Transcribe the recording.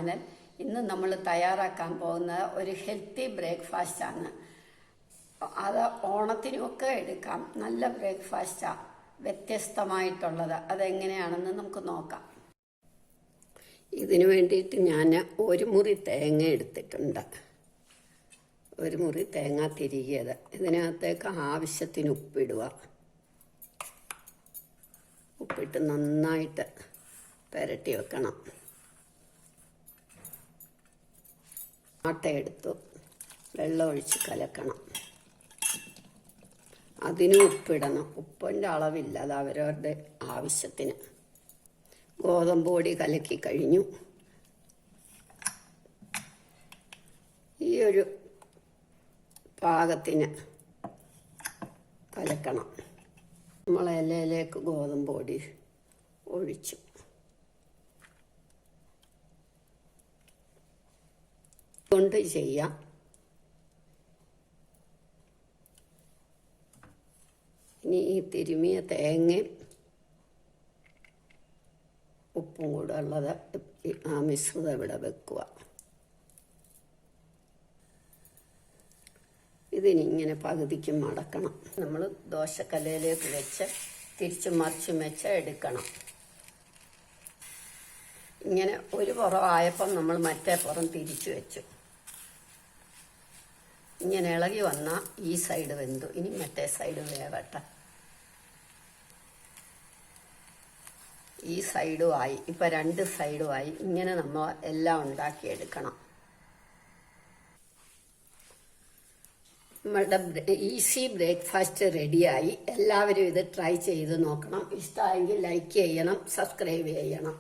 Channel. ഇന്ന് നമ്മൾ തയ്യാറാക്കാൻ പോകുന്ന ഒരു ഹെൽത്തി ബ്രേക്ക്ഫാസ്റ്റ് ആണ്. അത് ഓണത്തിനുമൊക്കെ എടുക്കാം. നല്ല ബ്രേക്ക്ഫാസ്റ്റാണ്, വ്യത്യസ്തമായിട്ടുള്ളത്. അതെങ്ങനെയാണെന്ന് നമുക്ക് നോക്കാം. ഇതിനു വേണ്ടിയിട്ട് ഞാൻ ഒരു മുറി തേങ്ങ എടുത്തിട്ടുണ്ട്. ഒരു മുറി തേങ്ങ തിരികിയത്. ഇതിനകത്തേക്ക് ആവശ്യത്തിന് ഉപ്പിടുക. ഉപ്പിട്ട് നന്നായിട്ട് പുരട്ടി വെക്കണം. ആട്ട എടുത്തു വെള്ളം ഒഴിച്ച് കലക്കണം. അതിനും ഉപ്പിടണം. ഉപ്പിൻ്റെ അളവില്ല, അത് അവരവരുടെ ആവശ്യത്തിന്. ഗോതമ്പ് പൊടി കലക്കി കഴിഞ്ഞു. ഈ ഒരു പാകത്തിന് കലക്കണം. നമ്മൾ ഇലയിലേക്ക് ഗോതമ്പ് പൊടി ഒഴിച്ചു. കൊണ്ട് ചെയ്യാം. ഇനി ഈ തിരുമിയ തേങ്ങയും ഉപ്പും കൂടെ ഉള്ളത് ആ മിശ്രിതം ഇവിടെ വെക്കുക. ഇതിനിങ്ങനെ പകുതിക്ക് മടക്കണം. നമ്മൾ ദോശക്കല്ലിലേക്ക് വെച്ച് തിരിച്ചും മറിച്ചും വെച്ച് എടുക്കണം. ഇങ്ങനെ ഒരു പുറം ആയപ്പം നമ്മൾ മറ്റേ പുറം തിരിച്ചു വെച്ചു. ഇങ്ങനെ ഇളകി വന്നാൽ ഈ സൈഡ് വെന്തു. ഇനി മറ്റേ സൈഡ് വേവട്ടെ. ഈ സൈഡുമായി. ഇപ്പം രണ്ട് സൈഡുമായി. ഇങ്ങനെ നമ്മൾ എല്ലാം ഉണ്ടാക്കിയെടുക്കണം. നമ്മളുടെ ഈസി ബ്രേക്ക്ഫാസ്റ്റ് റെഡിയായി. എല്ലാവരും ഇത് ട്രൈ ചെയ്ത് നോക്കണം. ഇഷ്ടമായെങ്കിൽ ലൈക്ക് ചെയ്യണം, സബ്സ്ക്രൈബ് ചെയ്യണം.